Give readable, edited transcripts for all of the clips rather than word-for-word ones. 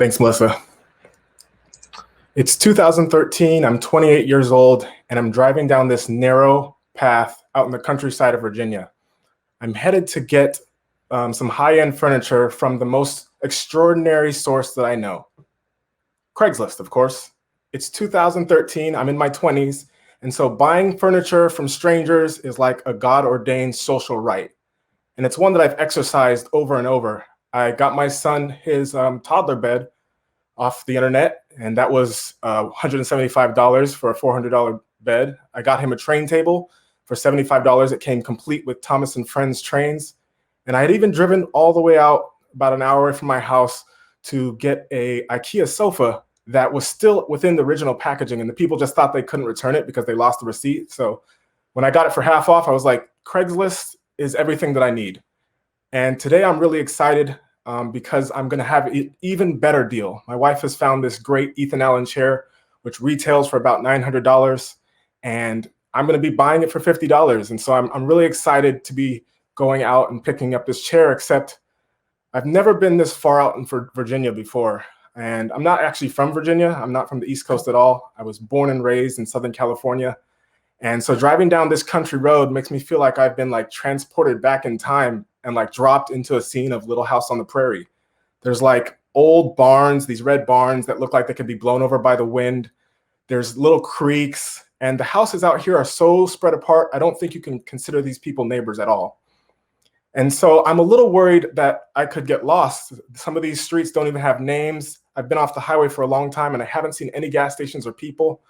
Thanks, Melissa. It's 2013. I'm 28 years old, and I'm driving down this narrow path out in the countryside of Virginia. I'm headed to get some high-end furniture from the most extraordinary source that I know. Craigslist, of course. It's 2013. I'm in my 20s, and so buying furniture from strangers is like a God-ordained social right. And it's one that I've exercised over and over. I got my son his toddler bed off the internet, and that was $175 for a $400 bed. I got him a train table for $75. It came complete with Thomas and Friends trains. And I had even driven all the way out about an hour away from my house to get a IKEA sofa that was still within the original packaging, and the people just thought they couldn't return it because they lost the receipt. So when I got it for half off, I was like, Craigslist is everything that I need. And today I'm really excited because I'm going to have an even better deal. My wife has found this great Ethan Allen chair, which retails for about $900, and I'm going to be buying it for $50. And so I'm really excited to be going out and picking up this chair, except I've never been this far out in Virginia before. And I'm not actually from Virginia. I'm not from the East Coast at all. I was born and raised in Southern California. And so driving down this country road makes me feel like I've been like transported back in time and like dropped into a scene of Little House on the Prairie. There's like old barns, these red barns that look like they could be blown over by the wind. There's little creeks, and the houses out here are so spread apart, I don't think you can consider these people neighbors at all. And so I'm a little worried that I could get lost. Some of these streets don't even have names. I've been off the highway for a long time and I haven't seen any gas stations or people.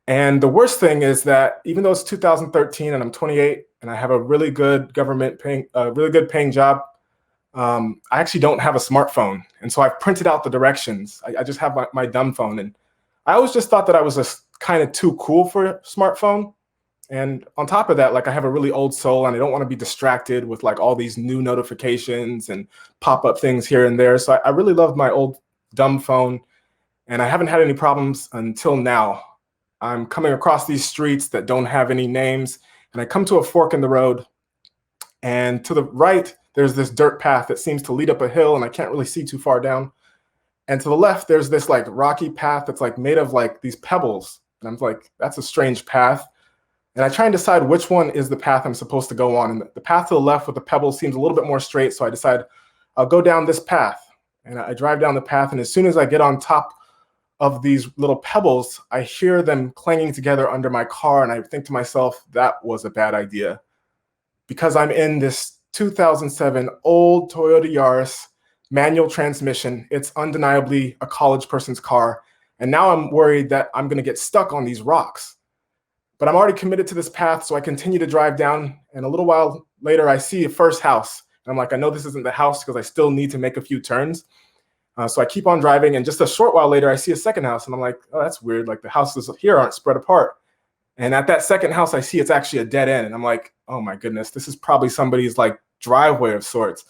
And the worst thing is that even though it's 2013 and I'm 28 and I have a really good paying job, I actually don't have a smartphone. And so I've printed out the directions. I just have my dumb phone. And I always just thought that I was just kind of too cool for a smartphone. And on top of that, like I have a really old soul and I don't want to be distracted with like all these new notifications and pop-up things here and there. So I really love my old dumb phone, and I haven't had any problems until now. I'm coming across these streets that don't have any names, and I come to a fork in the road, and to the right, there's this dirt path that seems to lead up a hill, and I can't really see too far down. And to the left, there's this like rocky path that's like made of like these pebbles. And I'm like, that's a strange path. And I try and decide which one is the path I'm supposed to go on. And the path to the left with the pebbles seems a little bit more straight. So I decide I'll go down this path. And I drive down the path. And as soon as I get on top of these little pebbles, I hear them clanging together under my car. And I think to myself, that was a bad idea. Because I'm in this 2007 old Toyota Yaris manual transmission. It's undeniably a college person's car. And now I'm worried that I'm going to get stuck on these rocks. But I'm already committed to this path, so I continue to drive down. And a little while later, I see a first house. And I'm like, I know this isn't the house because I still need to make a few turns. So I keep on driving. And just a short while later, I see a second house. And I'm like, oh, that's weird. Like the houses here aren't spread apart. And at that second house, I see it's actually a dead end. And I'm like, oh my goodness, this is probably somebody's like driveway of sorts.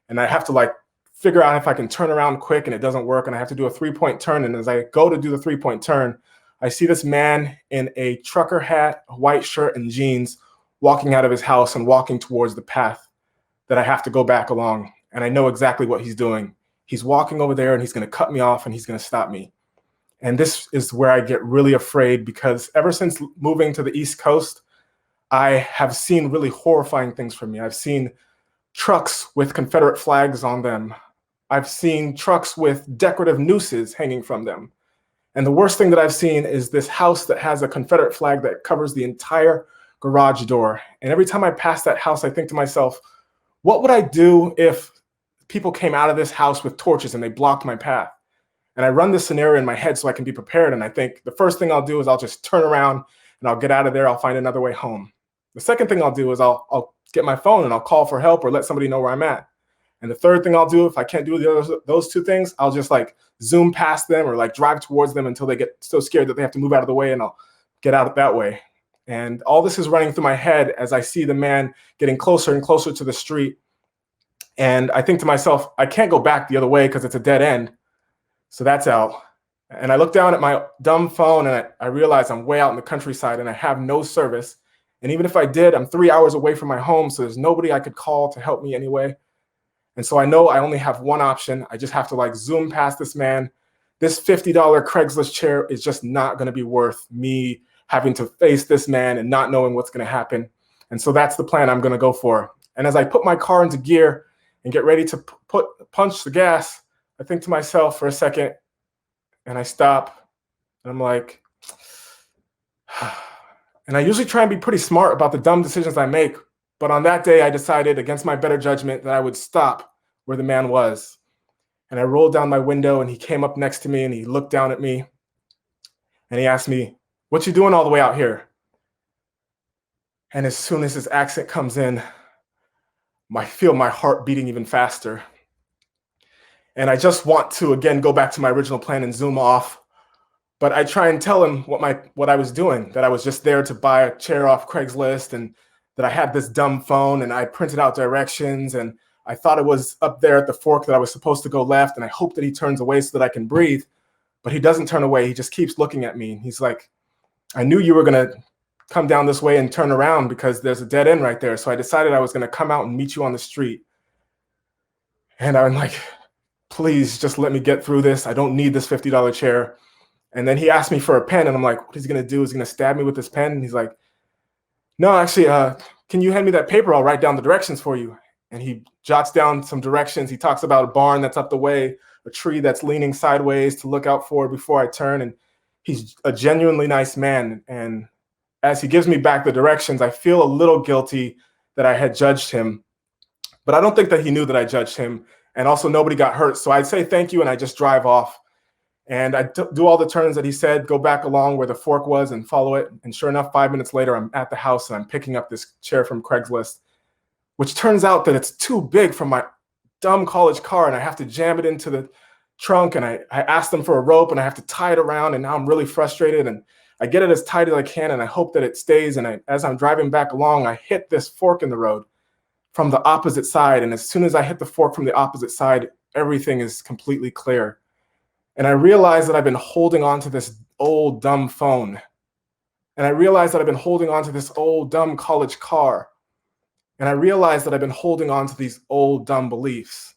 And I have to like figure out if I can turn around quick, and it doesn't work. And I have to do a 3-point turn. And as I go to do the 3-point turn, I see this man in a trucker hat, a white shirt, and jeans walking out of his house and walking towards the path that I have to go back along. And I know exactly what he's doing. He's walking over there and he's going to cut me off and he's going to stop me. And this is where I get really afraid, because ever since moving to the East Coast, I have seen really horrifying things for me. I've seen trucks with Confederate flags on them. I've seen trucks with decorative nooses hanging from them. And the worst thing that I've seen is this house that has a Confederate flag that covers the entire garage door. And every time I pass that house, I think to myself, what would I do if people came out of this house with torches and they blocked my path? And I run this scenario in my head so I can be prepared. And I think the first thing I'll do is I'll just turn around and I'll get out of there. I'll find another way home. The second thing I'll do is I'll get my phone and I'll call for help or let somebody know where I'm at. And the third thing I'll do, if I can't do those two things, I'll just like zoom past them or like drive towards them until they get so scared that they have to move out of the way, and I'll get out that way. And all this is running through my head as I see the man getting closer and closer to the street. And I think to myself, I can't go back the other way because it's a dead end. So that's out. And I look down at my dumb phone and I realize I'm way out in the countryside and I have no service. And even if I did, I'm 3 hours away from my home. So there's nobody I could call to help me anyway. And so I know I only have one option. I just have to like zoom past this man. This $50 Craigslist chair is just not going to be worth me having to face this man and not knowing what's going to happen. And so that's the plan I'm going to go for. And as I put my car into gear and get ready to punch the gas, I think to myself for a second, and I stop, and I'm like, and I usually try and be pretty smart about the dumb decisions I make. But on that day, I decided against my better judgment that I would stop where the man was. And I rolled down my window and he came up next to me and he looked down at me and he asked me, "What you doing all the way out here?" And as soon as his accent comes in, I feel my heart beating even faster. And I just want to, again, go back to my original plan and zoom off. But I try and tell him what I was doing, that I was just there to buy a chair off Craigslist and that I had this dumb phone and I printed out directions and I thought it was up there at the fork that I was supposed to go left, and I hope that he turns away so that I can breathe. But he doesn't turn away. He just keeps looking at me. He's like, "I knew you were going to come down this way and turn around because there's a dead end right there. So I decided I was going to come out and meet you on the street." And I'm like, "Please just let me get through this. I don't need this $50 chair." And then he asked me for a pen and I'm like, what is he going to do? Is he going to stab me with this pen? And he's like, "No, actually, can you hand me that paper? I'll write down the directions for you." And he jots down some directions. He talks about a barn that's up the way, a tree that's leaning sideways to look out for before I turn. And he's a genuinely nice man. And as he gives me back the directions, I feel a little guilty that I had judged him. But I don't think that he knew that I judged him. And also nobody got hurt. So I'd say thank you and I just drive off. And I do all the turns that he said, go back along where the fork was and follow it. And sure enough, 5 minutes later, I'm at the house and I'm picking up this chair from Craigslist, which turns out that it's too big for my dumb college car and I have to jam it into the trunk. And I asked them for a rope and I have to tie it around. And now I'm really frustrated and I get it as tight as I can and I hope that it stays. And as I'm driving back along, I hit this fork in the road from the opposite side. And as soon as I hit the fork from the opposite side, everything is completely clear. And I realized that I've been holding on to this old dumb phone. And I realized that I've been holding on to this old dumb college car. And I realized that I've been holding on to these old dumb beliefs.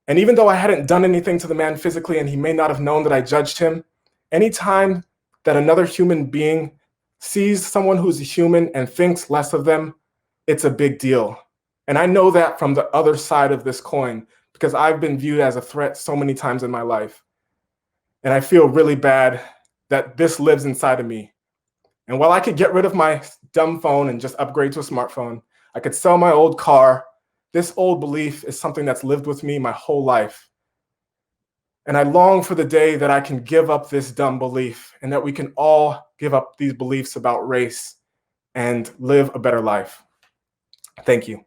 And even though I hadn't done anything to the man physically and he may not have known that I judged him, anytime that another human being sees someone who's a human and thinks less of them, it's a big deal. And I know that from the other side of this coin because I've been viewed as a threat so many times in my life. And I feel really bad that this lives inside of me. And while I could get rid of my dumb phone and just upgrade to a smartphone, I could sell my old car. This old belief is something that's lived with me my whole life. And I long for the day that I can give up this dumb belief and that we can all give up these beliefs about race and live a better life. Thank you.